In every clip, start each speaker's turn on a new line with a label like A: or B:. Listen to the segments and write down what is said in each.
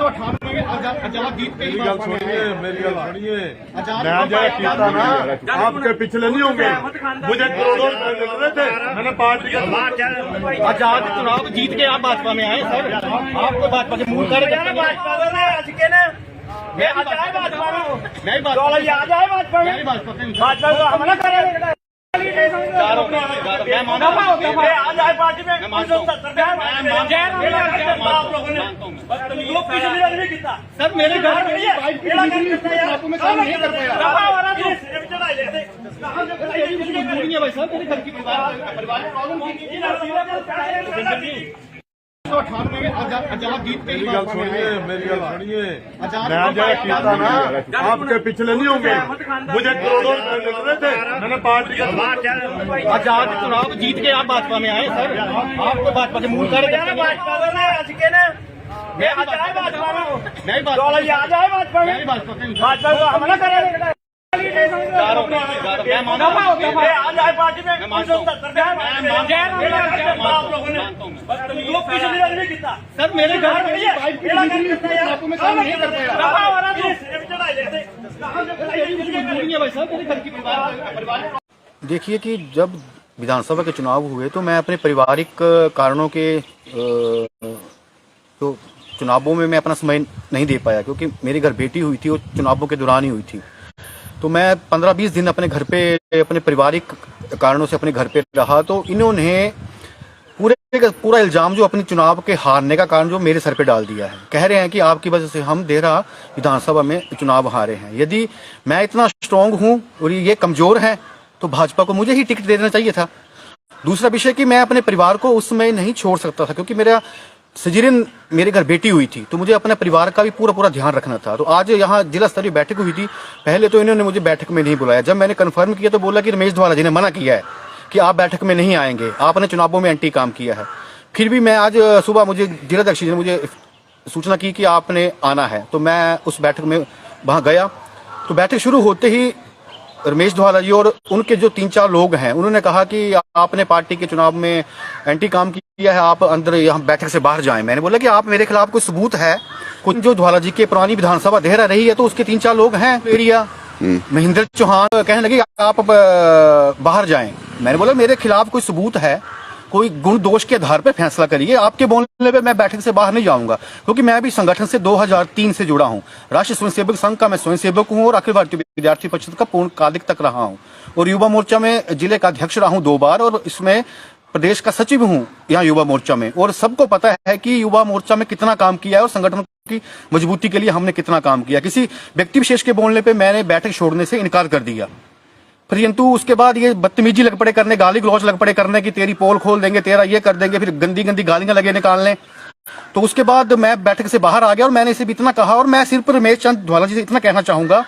A: 1998 में आजाद जीत के
B: मेरी गल सुनिए मैं जरा कीता ना आपके पिछले नहीं होंगे। मुझे करोड़ों रुपए मिल रहे थे, मैंने पार्टी का
A: आजाद चुनाव जीत के आप भाजपा में आए सर। आपको भाजपा के मूल कार्यकर्ता मैं हमला करेगा सर मेरे घर भाई साहब मेरे घर की परिवार प्रॉब्लम 1998 में आजाद जीत के
B: मेरी गल सुनिए मैं जरा कीता ना आपके पिछले नहीं होंगे। मुझे करोड़ों रुपए मिल रहे थे, मैंने पार्टी का
A: आजाद चुनाव जीत के आप भाजपा में आए सर। आपको भाजपा के मूल कार्यकर्ता मैं हमला करेगा सर मेरे घर भाई साहब मेरे घर की परिवार।
C: देखिए कि जब विधानसभा के चुनाव हुए तो मैं अपने पारिवारिक कारणों के तो चुनावों में मैं अपना समय नहीं दे पाया, क्योंकि मेरे घर बेटी हुई थी और चुनावों के दौरान ही हुई थी। तो मैं 15-20 दिन अपने घर पे अपने पारिवारिक कारणों से अपने घर पे रहा। तो इन्होंने पूरा इल्जाम जो अपने चुनाव के हारने का कारण जो मेरे सर पे डाल दिया है। कह रहे हैं कि आपकी वजह से हम देहरा विधानसभा में चुनाव हारे हैं। यदि मैं इतना स्ट्रांग हूं और ये कमजोर है तो भाजपा को मुझे ही टिकट दे देना चाहिए था। दूसरा विषय कि मैं अपने परिवार को उस समय नहीं छोड़ सकता था, क्योंकि मेरा सजीरिन मेरे घर बेटी हुई थी, तो मुझे अपने परिवार का भी पूरा ध्यान रखना था। तो आज यहाँ जिला स्तरीय बैठक हुई थी। पहले तो इन्होंने मुझे बैठक में नहीं बुलाया। जब मैंने कंफर्म किया तो बोला कि रमेश धवाला जी ने मना किया है कि आप बैठक में नहीं आएंगे, आपने चुनावों में एंटी काम किया है। फिर भी मैं आज सुबह मुझे जिलाध्यक्ष जी ने मुझे सूचना की कि आपने आना है, तो मैं उस बैठक में वहाँ गया। तो बैठक शुरू होते ही रमेश धवाला जी और उनके जो 3-4 लोग हैं उन्होंने कहा कि आपने पार्टी के चुनाव में एंटी काम किया है, आप अंदर यहाँ बैठक से बाहर जाएं। मैंने बोला कि आप मेरे खिलाफ कोई सबूत है? कुछ जो धवाला जी के पुरानी विधानसभा देहरा रही है तो उसके 3-4 लोग हैं एरिया। महेंद्र चौहान कहने लगे आप बाहर जाएं। मैंने बोला मेरे खिलाफ कोई सबूत है, कोई गुण दोष के आधार पर फैसला करिए। आपके बोलने पे मैं बैठक से बाहर नहीं जाऊंगा, क्योंकि मैं भी संगठन से 2003 से जुड़ा हूं। राष्ट्रीय स्वयंसेवक संघ का मैं स्वयंसेवक हूं और अखिल भारतीय विद्यार्थी परिषद का पूर्णकालिक तक रहा हूं, और युवा मोर्चा में जिले का अध्यक्ष रहा हूं 2 बार, और इसमें प्रदेश का सचिव हूं यहाँ युवा मोर्चा में। और सबको पता है कि युवा मोर्चा में कितना काम किया है और संगठन की मजबूती के लिए हमने कितना काम किया। किसी व्यक्ति विशेष के बोलने पर मैंने बैठक छोड़ने से इनकार कर दिया, परंतु उसके बाद ये बदतमीजी लग पड़े करने, गाली गलौज लग पड़े करने की तेरी पोल खोल देंगे, तेरा ये कर देंगे, फिर गंदी गालियां लगे निकालने। तो उसके बाद मैं बैठक से बाहर आ गया और मैंने इसे भी इतना कहा, और मैं सिर्फ रमेश चंद धवाला जी से इतना कहना चाहूंगा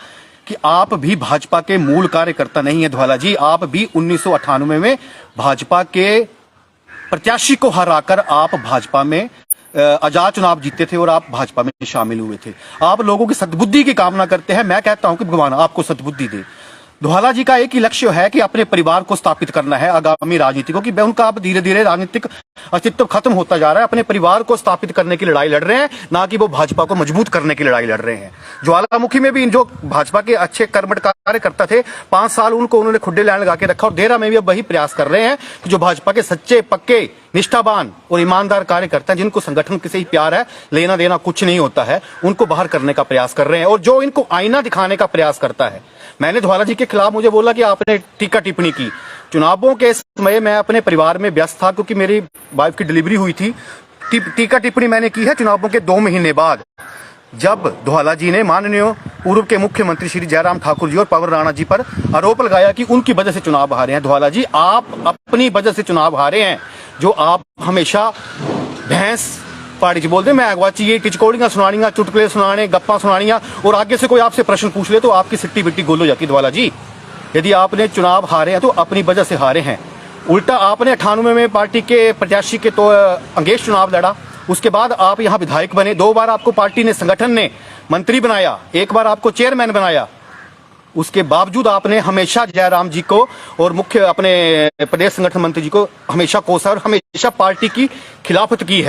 C: कि आप भी भाजपा के मूल कार्यकर्ता नहीं है। धवाला जी, आप भी 1998 में भाजपा के प्रत्याशी को हराकर आप भाजपा में आजाद चुनाव जीते थे और आप भाजपा में शामिल हुए थे। आप लोगों की सद्बुद्धि की कामना करते हैं। मैं कहता हूं कि भगवान आपको सद्बुद्धि दे। धवाला जी का एक ही लक्ष्य है कि अपने परिवार को स्थापित करना है आगामी राजनीति को, कि उनका अब धीरे धीरे राजनीतिक अस्तित्व खत्म होता जा रहा है। अपने परिवार को स्थापित करने की लड़ाई लड़ रहे हैं, ना कि वो भाजपा को मजबूत करने की लड़ाई लड़ रहे हैं। ज्वालामुखी में भी जो भाजपा के अच्छे कर्मठ कार्यकर्ता थे, 5 साल उनको उन्होंने खुड्डे लाइन लगा के रखा, और देहरा में भी अब वही प्रयास कर रहे हैं कि जो भाजपा के सच्चे पक्के निष्ठावान और ईमानदार कार्यकर्ता हैं, जिनको संगठन से ही प्यार है, लेना देना कुछ नहीं होता है, उनको बाहर करने का प्रयास कर रहे हैं। और जो इनको आईना दिखाने का प्रयास करता है, मैंने धवाला जी के खिलाफ मुझे बोला कि आपने टीका टिप्पणी की। चुनावों के समय मैं अपने परिवार में व्यस्त था, क्योंकि मेरी वाइफ की डिलीवरी हुई थी। टीका टिप्पणी मैंने की है चुनावों के 2 महीने बाद, जब धवाला जी ने माननीय पूर्व के मुख्यमंत्री श्री जयराम ठाकुर जी और पवन राणा जी पर आरोप लगाया कि उनकी वजह से चुनाव हारे हैं। धवाला जी, आप अपनी वजह से चुनाव हारे हैं। जो आप हमेशा भैंस पाड़ी जी बोलते, मैं अगवाची ये टिचकोड़ियां सुनानियां, चुटकुले सुनाने, गप्पा सुनानियां, और आगे से कोई आपसे प्रश्न पूछ ले तो आपकी सिट्टी बिट्टी गोल हो जाती। धवाला जी, यदि आपने चुनाव हारे हैं तो अपनी वजह से हारे हैं। उल्टा आपने 98 में पार्टी के प्रत्याशी के तो अंगेश चुनाव लड़ा, उसके बाद आप यहाँ विधायक बने। 2 बार आपको पार्टी ने, संगठन ने मंत्री बनाया, 1 बार आपको चेयरमैन बनाया। उसके बावजूद आपने हमेशा जयराम जी को और मुख्य अपने प्रदेश संगठन मंत्री जी को हमेशा कोसा और हमेशा पार्टी की खिलाफत की है।